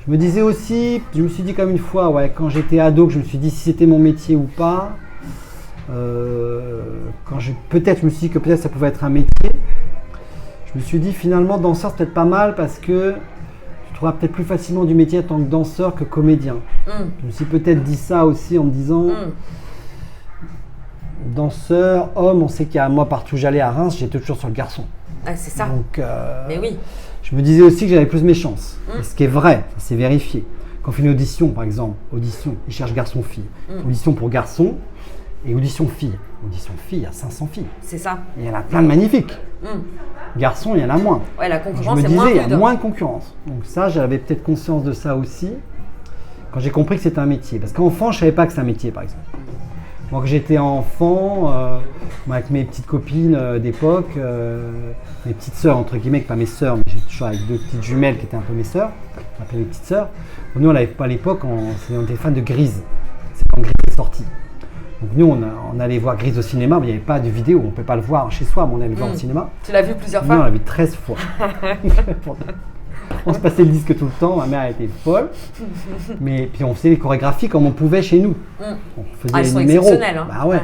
Je me disais aussi, je me suis dit comme une fois, ouais, quand j'étais ado, que je me suis dit si c'était mon métier ou pas. Peut-être, je me suis dit que peut-être ça pouvait être un métier. Je me suis dit finalement, danseur, c'est peut-être pas mal parce que tu trouveras peut-être plus facilement du métier en tant que danseur que comédien. Je me suis peut-être dit ça aussi en me disant, danseur, homme, on sait qu'à moi, partout où j'allais à Reims, j'étais toujours sur le garçon. Ah, c'est ça. Donc, mais oui. Je me disais aussi que j'avais plus mes chances. Ce qui est vrai, c'est vérifié. Quand on fait une audition, par exemple, audition, ils cherchent garçon-fille. Audition pour garçon et audition fille. Audition fille, il y a 500 filles. C'est ça. Et il y en a plein de magnifiques. Garçon, il y en a moins. Ouais, la concurrence je me est disais, moins rude. il y a moins de concurrence. Donc ça, j'avais peut-être conscience de ça aussi quand j'ai compris que c'était un métier. Parce qu'enfant, je ne savais pas que c'était un métier, par exemple. Moi, quand j'étais enfant, avec mes petites copines d'époque, mes petites sœurs, entre guillemets, pas mes sœurs, mais j'ai toujours avec 2 petites jumelles qui étaient un peu mes sœurs, on appelait mes petites sœurs. Nous, on n'avait pas à l'époque, on était fans de Grease. C'est quand Grease est sorti. Donc nous, on allait voir Grease au cinéma, mais il n'y avait pas de vidéo, on ne pouvait pas le voir chez soi, mais on allait le voir au cinéma. Tu l'as vu plusieurs fois? Non, on l'a vu 13 fois. On se passait le disque tout le temps, ma mère était folle. Mais puis on faisait les chorégraphies comme on pouvait chez nous. On faisait les numéros. Exceptionnels, hein. Bah ouais.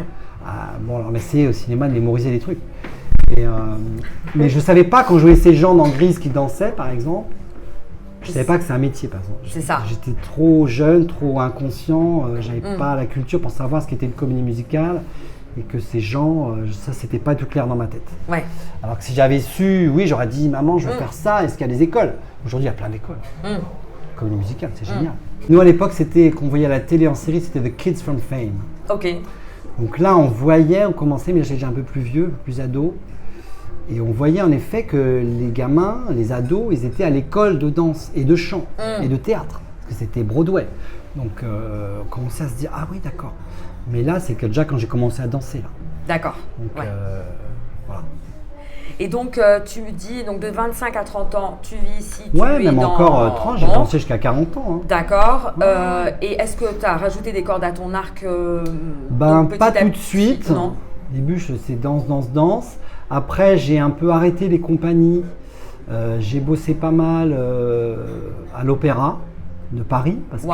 Bon, alors on essayait au cinéma de mémoriser les trucs. Mais je savais pas quand je voyais ces gens dans Grease qui dansaient, par exemple. Je savais pas que c'est un métier, par exemple. C'est ça. J'étais trop jeune, trop inconscient. J'avais pas la culture pour savoir ce qu'était une comédie musicale. Et que ces gens, ça, c'était pas tout clair dans ma tête. Ouais. Alors que si j'avais su, oui, j'aurais dit, maman, je veux faire ça. Est-ce qu'il y a des écoles? Aujourd'hui, il y a plein d'écoles. Comédie musicale, c'est génial. Nous, à l'époque, c'était qu'on voyait à la télé en série, c'était The Kids from Fame. Ok. Donc là, on commençait, mais j'étais un peu plus vieux, plus ado. Et on voyait en effet que les gamins, les ados, ils étaient à l'école de danse et de chant et de théâtre. Parce que c'était Broadway. Donc, on commençait à se dire, ah oui, d'accord. Mais là, c'est que déjà quand j'ai commencé à danser, là. D'accord. Donc, voilà. Et donc, tu me dis, donc de 25 à 30 ans, tu vis ici, même encore 30, j'ai dansé jusqu'à 40 ans. Hein. D'accord. Et est-ce que tu as rajouté des cordes à ton arc pas tout de suite. Non. Au début, c'est danse. Après, j'ai un peu arrêté les compagnies. J'ai bossé pas mal à l'Opéra de Paris, parce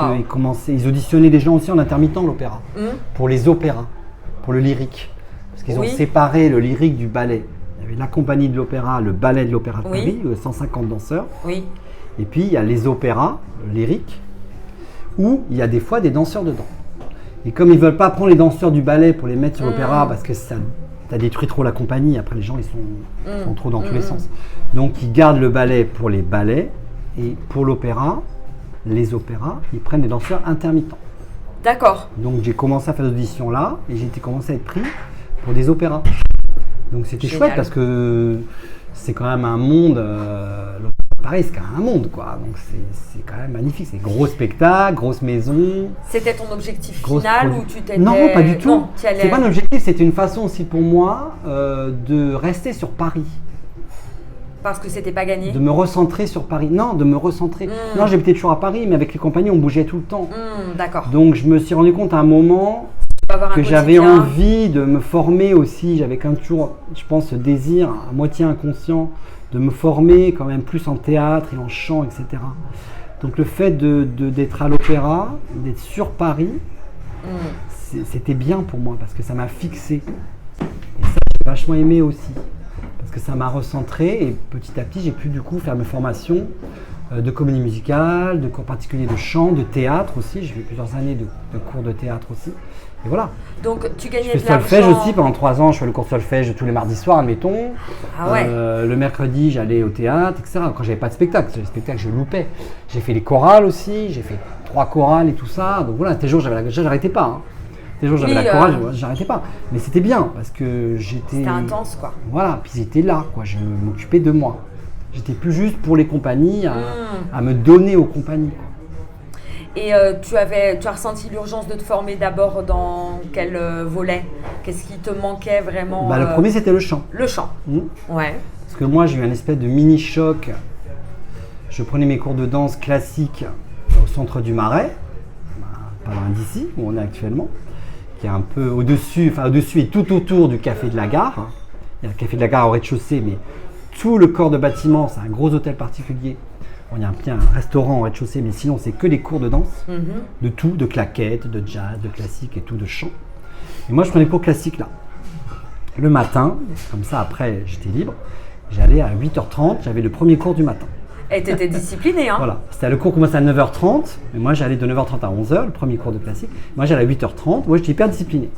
qu'ils auditionnaient des gens aussi en intermittent, l'opéra, pour les opéras, pour le lyrique. Parce qu'ils ont séparé le lyrique du ballet. Il y avait la compagnie de l'opéra, le ballet de l'Opéra de Paris, 150 danseurs. Oui. Et puis, il y a les opéras, le lyrique, où il y a des fois des danseurs dedans. Et comme ils ne veulent pas prendre les danseurs du ballet pour les mettre sur l'opéra, parce que ça détruit trop la compagnie, après les gens ils sont trop dans tous les sens. Donc ils gardent le ballet pour les ballets, et pour l'opéra, les opéras, ils prennent des danseurs intermittents. D'accord. Donc j'ai commencé à faire des auditions là, et j'ai commencé à être pris pour des opéras. Donc c'était chouette parce que c'est quand même un monde, pareil, c'est quand même un monde quoi, donc c'est quand même magnifique, c'est gros spectacle, grosse maison. C'était ton objectif final ou tu t'étais... Non, pas du tout. Non, c'est pas un objectif, c'était une façon aussi pour moi de rester sur Paris. Parce que c'était pas gagné? De me recentrer sur Paris. Non, de me recentrer. Non, j'habitais toujours à Paris, mais avec les compagnies, on bougeait tout le temps. D'accord. Donc je me suis rendu compte à un moment que j'avais envie de me former aussi. J'avais quand même toujours, je pense, ce désir à moitié inconscient de me former quand même plus en théâtre et en chant, etc. Donc le fait d'être à l'opéra, d'être sur Paris, c'était bien pour moi parce que ça m'a fixé. Et ça, j'ai vachement aimé aussi. Parce que ça m'a recentré et petit à petit, j'ai pu du coup faire mes formations de comédie musicale, de cours particuliers de chant, de théâtre aussi. J'ai fait plusieurs années de cours de théâtre aussi. Et voilà. Donc tu gagnais de l'argent. Je fais solfège aussi pendant 3 ans. Je fais le cours de solfège tous les mardis soirs, admettons. Ah ouais. Le mercredi, j'allais au théâtre, etc. Quand j'avais pas de spectacle, les spectacles, je loupais. J'ai fait les chorales aussi. J'ai fait 3 chorales et tout ça. Donc voilà, tes jours, j'arrêtais pas. Hein. Des jours j'avais la chorale, j'arrêtais pas. Mais c'était bien parce que j'étais... C'était intense quoi. Voilà, puis j'étais là quoi, je m'occupais de moi. J'étais plus juste pour les compagnies, à me donner aux compagnies. Et tu as ressenti l'urgence de te former d'abord dans quel volet? Qu'est-ce qui te manquait vraiment? Le premier c'était le chant. Le chant, ouais. Parce que moi j'ai eu un espèce de mini choc. Je prenais mes cours de danse classique au centre du Marais, pas loin d'ici où on est actuellement. Qui est un peu au-dessus et tout autour du Café de la Gare. Il y a le Café de la Gare au rez-de-chaussée, mais tout le corps de bâtiment, c'est un gros hôtel particulier Bon, il y a un restaurant au rez-de-chaussée, mais sinon, c'est que des cours de danse, de tout, de claquettes, de jazz, de classique et tout, de chant. Et moi, je prenais les cours classiques là. Le matin, comme ça, après, j'étais libre. J'allais à 8h30, j'avais le premier cours du matin. Et tu étais discipliné, hein? Voilà, c'était le cours commençait à 9h30, mais moi j'allais de 9h30 à 11h, le premier cours de classique. Moi j'allais à 8h30, moi j'étais hyper discipliné.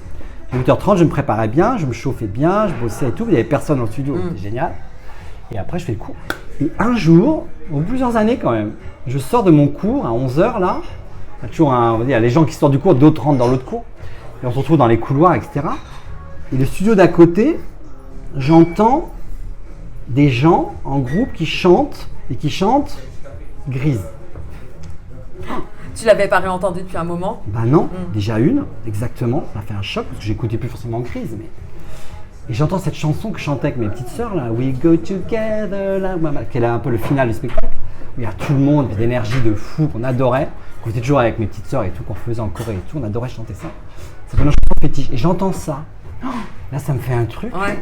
À 8h30, je me préparais bien, je me chauffais bien, je bossais et tout, il n'y avait personne dans le studio, c'était génial. Et après je fais le cours. Et un jour, au bout de plusieurs années quand même, je sors de mon cours à 11h là, il y a toujours il y a les gens qui sortent du cours, d'autres rentrent dans l'autre cours, et on se retrouve dans les couloirs, etc. Et le studio d'à côté, j'entends des gens en groupe qui chantent Grise. Tu l'avais pas réentendu depuis un moment? Ben non, déjà une, exactement. Ça m'a fait un choc parce que j'écoutais plus forcément Grise. Mais... Et j'entends cette chanson que je chantais avec mes petites sœurs, là, We Go Together, là, qui est un peu le final du spectacle. Où il y a tout le monde, des énergies de fou qu'on adorait. On était toujours avec mes petites sœurs et tout, qu'on faisait en Corée et tout. On adorait chanter ça. C'est une chanson fétiche. Et j'entends ça. Là, ça me fait un truc. Ouais.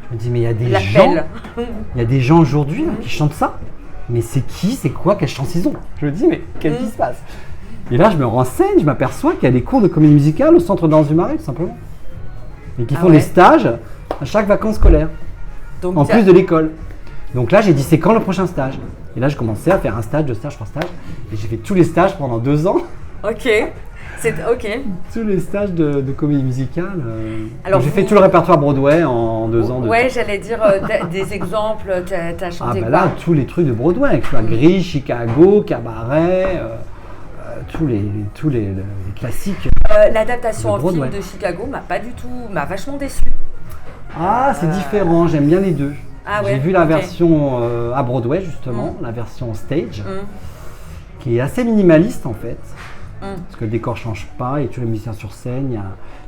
Je me dis, mais il y a des gens aujourd'hui là, qui chantent ça. Mais c'est qui, c'est quoi, quelle chance ils ont? Je me dis, mais qu'est-ce qui se passe? Et là, je me renseigne, je m'aperçois qu'il y a des cours de comédie musicale au Centre Danse du Marais, tout simplement. Et qui font des stages à chaque vacances scolaires, donc, en plus de l'école. Donc là, j'ai dit, c'est quand le prochain stage? Et là, je commençais à faire un stage, 2 stages, 3 stages. Et j'ai fait tous les stages pendant 2 ans. Ok. Ok. Tous les stages de comédie musicale. Alors j'ai fait tout le répertoire Broadway en 2 ans. Ouais, j'allais dire des exemples. T'as chanté quoi? Là, tous les trucs de Broadway, tu vois, Gris, Chicago, Cabaret, tous les classiques. L'adaptation en film de Chicago m'a vachement déçu. Ah, c'est différent. J'aime bien les deux. Ah ouais, j'ai vu la version à Broadway justement, la version stage, qui est assez minimaliste en fait. Parce que le décor ne change pas, et tous les musiciens sur scène,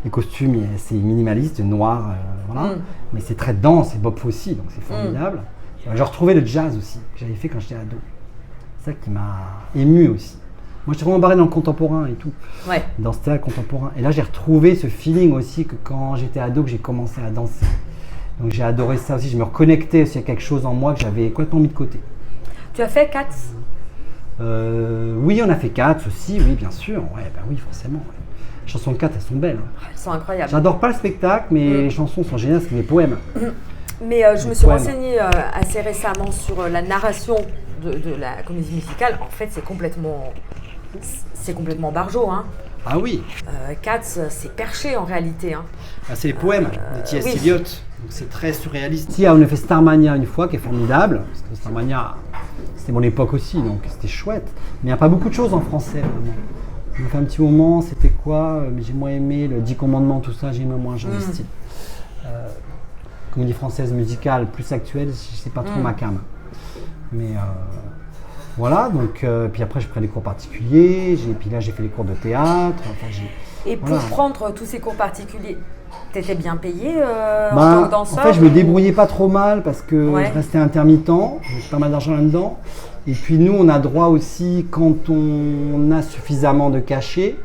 les costumes, c'est minimaliste, noir, voilà. Mais c'est très dense, et Bob Fosse, donc c'est formidable. J'ai retrouvé le jazz aussi, que j'avais fait quand j'étais ado. C'est ça qui m'a ému aussi. Moi, j'étais vraiment barré dans le contemporain et tout, dans ce théâtre contemporain. Et là, j'ai retrouvé ce feeling aussi que quand j'étais ado, que j'ai commencé à danser. Donc j'ai adoré ça aussi, je me reconnectais aussi à quelque chose en moi que j'avais complètement mis de côté. Tu as fait Cats? Oui, on a fait Cats aussi, oui, bien sûr. Ouais, ben oui, forcément. Ouais. Les chansons de Cats, elles sont belles. Elles sont incroyables. J'adore pas le spectacle, mais les chansons sont géniales, c'est des poèmes. Mais je me suis renseignée assez récemment sur la narration de la comédie musicale. En fait, c'est complètement barjo, hein. Ah oui. Cats, c'est perché en réalité, hein. C'est les poèmes de T.S. Eliot. Donc c'est très surréaliste. On a fait Starmania une fois, qui est formidable. Parce que Starmania, c'était mon époque aussi, donc c'était chouette. Mais il n'y a pas beaucoup de choses en français, vraiment. On a fait un petit moment, c'était quoi? Mais j'ai moins aimé le 10 commandements, tout ça, j'ai moins genre de style. Comédie française musicale, plus actuelle, c'est pas trop ma came. Mais voilà, donc puis après je pris des cours particuliers, puis là j'ai fait les cours de théâtre. Et pour prendre tous ces cours particuliers, t'étais bien payé en tant que danseur? En fait, je me débrouillais pas trop mal parce que je restais intermittent, j'ai pas mal d'argent là-dedans. Et puis nous, on a droit aussi, quand on a suffisamment de cachets,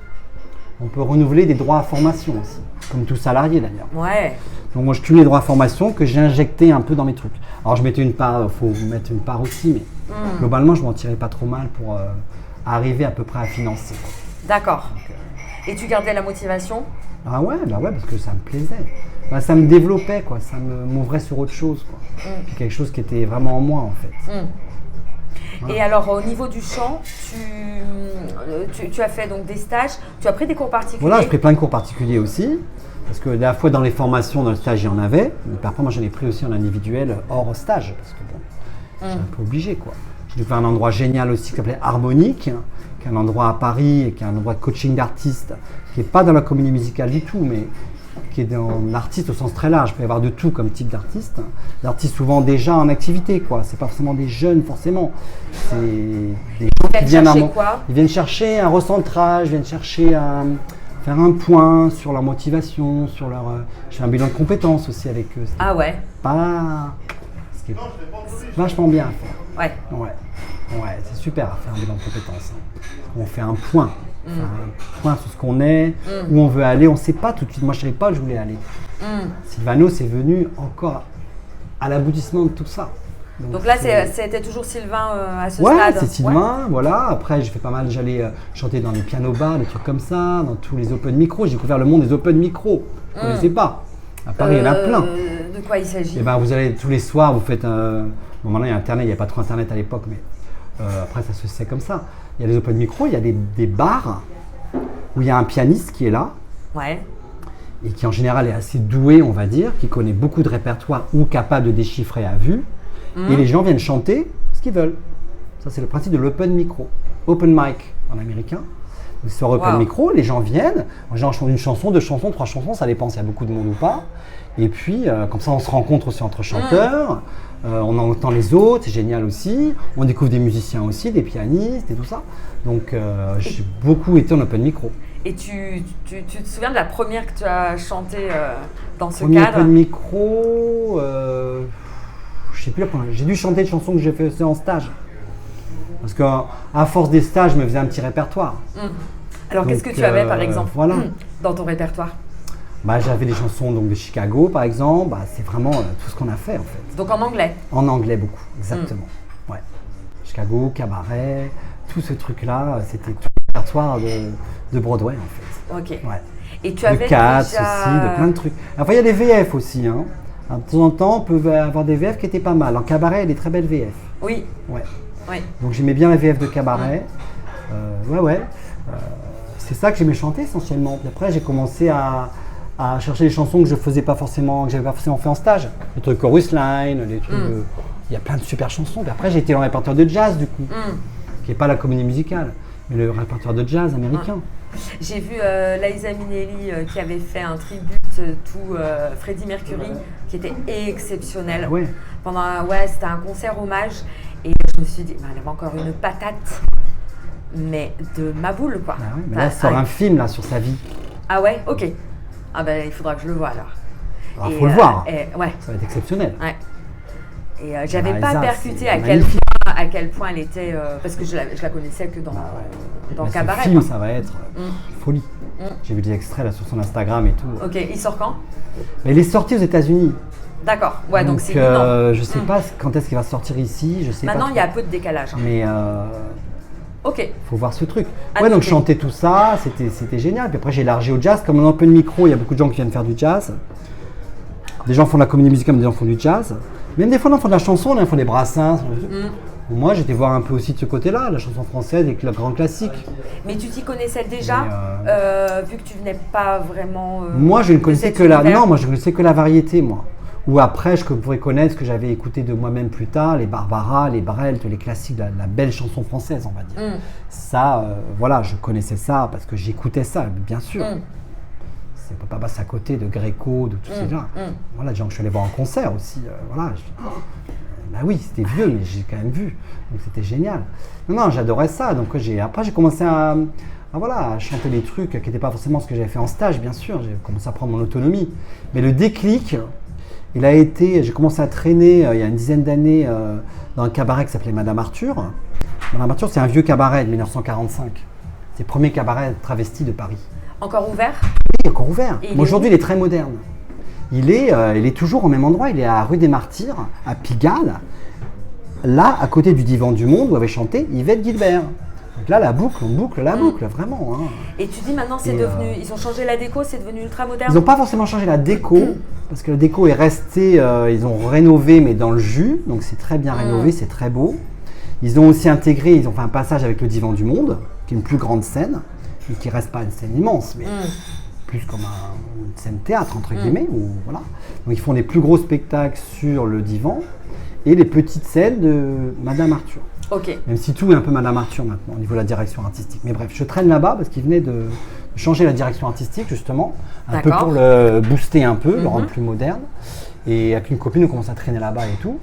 on peut renouveler des droits à formation aussi, comme tout salarié d'ailleurs. Ouais. Donc moi, je cumule les droits à formation que j'ai injectés un peu dans mes trucs. Alors je mettais une part, il faut mettre une part aussi, mais globalement, je m'en tirais pas trop mal pour arriver à peu près à financer. D'accord. Et tu gardais la motivation? Ah ouais, parce que ça me plaisait. Ça me développait, quoi. Ça m'ouvrait sur autre chose, quoi. Puis quelque chose qui était vraiment en moi, en fait. Voilà. Et alors, au niveau du chant, tu as fait donc des stages, tu as pris des cours particuliers? Voilà, j'ai pris plein de cours particuliers aussi. Parce que la fois dans les formations, dans le stage, il y en avait. Mais parfois, moi, j'en ai pris aussi en individuel hors stage. Parce que bon, c'est un peu obligé, quoi. J'ai fait un endroit génial aussi qui s'appelait Harmonique, qui est un endroit à Paris et qui est un endroit de coaching d'artistes, qui n'est pas dans la comédie musicale du tout, mais qui est dans l'artiste au sens très large. Il peut y avoir de tout comme type d'artiste. Des artistes souvent déjà en activité, quoi. C'est pas forcément des jeunes, forcément. C'est des gens qui viennent chercher un recentrage, viennent chercher à faire un point sur leur motivation, sur leur... Je fais un bilan de compétences aussi avec eux. Ah ouais. C'est vachement bien à faire. Ouais. Ouais, c'est super à faire un bilan de compétences. On fait un point. Un point sur ce qu'on est, où on veut aller. On ne sait pas tout de suite. Moi, je ne savais pas où je voulais aller. Sylvano, c'est venu encore à l'aboutissement de tout ça. Donc là, c'était toujours Sylvain à ce ouais, stade. C'est Sylvain, voilà. Après, j'ai fait pas mal, j'allais chanter dans les piano bars, des trucs comme ça, dans tous les open micro. J'ai découvert le monde des open micro. Vous ne connaissez pas. À Paris, il y en a plein. De quoi il s'agit? Et ben, vous allez tous les soirs, vous faites bon, maintenant, il y a Internet, il n'y a pas trop Internet à l'époque, mais après, ça se fait comme ça. Il y a des open micro, il y a des bars où il y a un pianiste qui est là. Ouais. Et qui en général est assez doué, on va dire, qui connaît beaucoup de répertoire ou capable de déchiffrer à vue. Et les gens viennent chanter ce qu'ils veulent. Ça, c'est le principe de l'open micro. Open mic en américain. Donc, sur open micro, les gens viennent. En général, on chante une chanson, 2 chansons, 3 chansons, ça dépend s'il y a beaucoup de monde ou pas. Et puis, comme ça, on se rencontre aussi entre chanteurs. On entend les autres, c'est génial aussi. On découvre des musiciens aussi, des pianistes et tout ça. Donc, j'ai beaucoup été en open micro. Et tu te souviens de la première que tu as chantée dans ce Premier cadre? open micro, je sais plus la première. J'ai dû chanter des chansons que j'ai fait en stage. Parce qu'à force des stages, je me faisais un petit répertoire. Alors, qu'est-ce que tu avais, par exemple, voilà. dans ton répertoire? Bah, j'avais des chansons donc, de Chicago, par exemple. Bah, c'est vraiment tout ce qu'on a fait, en fait. Donc, en anglais? En anglais, beaucoup, exactement. Ouais. Chicago, cabaret, tout ce truc-là, c'était tout le répertoire de Broadway, en fait. Ok. Ouais. Et tu avais de Cats déjà... aussi, de plein de trucs. Après, il y a des VF aussi, hein. De temps en temps, on peut avoir des VF qui étaient pas mal. En cabaret, il y a des très belles VF. Oui. Ouais. Oui. Donc j'aimais bien les VF de cabaret. C'est ça que j'aimais chanter essentiellement. Puis après, j'ai commencé à chercher des chansons que je faisais pas forcément, que j'avais pas forcément fait en stage. Les trucs Chorus Line, les trucs. Il y a plein de super chansons. Puis après, j'ai été dans le répertoire de jazz du coup, qui n'est pas la comédie musicale, mais le répertoire de jazz américain. J'ai vu Liza Minnelli qui avait fait un tribute tout Freddie Mercury qui était exceptionnel. Ouais. C'était un concert hommage et je me suis dit, elle avait encore une patate, mais de ma boule quoi. Ah ouais, mais là, sort un film là sur sa vie. Ah ouais, ok. Ah ben il faudra que je le voie alors. Alors faut le voir. Ouais. Ça va être exceptionnel. Ouais. Et j'avais Liza, pas percuté à quel point elle était, parce que je la connaissais que dans Cabaret. Ce film, ça va être folie. J'ai vu des extraits là sur son Instagram et tout. Ok, il sort quand? Mais il est sorti aux États-Unis. D'accord, ouais, donc c'est imminent. Je sais pas quand est-ce qu'il va sortir ici. Je sais Maintenant, pas il y a un peu de décalage. Mais ok. Faut voir ce truc. Ouais, donc chanter tout ça, c'était génial. Puis après, j'ai élargi au jazz. Comme on a un peu de micro, il y a beaucoup de gens qui viennent faire du jazz. Des gens font de la comédie musicale, mais des gens font du jazz. Même des fois, on font de la chanson, on font des brassins. Moi, j'étais voir un peu aussi de ce côté-là, la chanson française et le grand classique. Mais tu t'y connaissais déjà, vu que tu venais pas vraiment. Moi, je ne connaissais que moi, je ne connaissais que la variété, moi. Ou après, je pourrais connaître ce que j'avais écouté de moi-même plus tard, les Barbara, les Brel, tous les classiques, la belle chanson française, on va dire. Ça, voilà, je connaissais ça parce que j'écoutais ça, bien sûr. On ne peut pas passer à côté de Gréco, de tous ces gens. Voilà, des gens que je suis allé voir en concert aussi. Voilà. Bah oui, c'était vieux, mais j'ai quand même vu. Donc c'était génial. Non, j'adorais ça. Donc après, j'ai commencé à chanter des trucs qui n'étaient pas forcément ce que j'avais fait en stage, bien sûr. J'ai commencé à prendre mon autonomie. Mais le déclic, j'ai commencé à traîner il y a une dizaine d'années dans un cabaret qui s'appelait Madame Arthur. Madame Arthur, c'est un vieux cabaret de 1945. C'est le premier cabaret travesti de Paris. Encore ouvert? Oui, encore ouvert. Mais aujourd'hui, il est très moderne. Il est toujours au même endroit. Il est à rue des Martyrs, à Pigalle. Là, à côté du Divan du Monde où avait chanté Yvette Guilbert. Donc là, on boucle la boucle, vraiment. Hein. Et tu dis maintenant, c'est devenu. Ils ont changé la déco, c'est devenu ultra moderne? Ils n'ont pas forcément changé la déco, parce que la déco est restée. Ils ont rénové, mais dans le jus. Donc c'est très bien rénové, c'est très beau. Ils ont aussi intégré, ils ont fait un passage avec le Divan du Monde, qui est une plus grande scène, mais qui reste pas une scène immense, mais plus comme une scène théâtre, entre guillemets. Voilà. Donc ils font les plus gros spectacles sur le divan et les petites scènes de Madame Arthur. Ok. Même si tout est un peu Madame Arthur maintenant, au niveau de la direction artistique. Mais bref, je traîne là-bas parce qu'ils venaient de changer la direction artistique, justement, un peu pour le booster un peu, le rendre plus moderne. Et avec une copine, on commence à traîner là-bas et tout.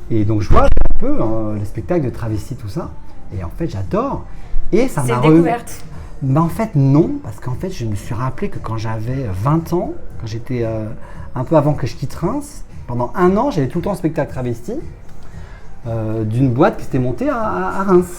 Et donc je vois un peu les spectacles de travesti, tout ça. Et en fait, j'adore. Et ça m'a C'est une découverte. Ben en fait, non, parce qu'en fait, je me suis rappelé que quand j'avais 20 ans, quand j'étais un peu avant que je quitte Reims, pendant 1 an, j'allais tout le temps au spectacle travesti d'une boîte qui s'était montée à Reims.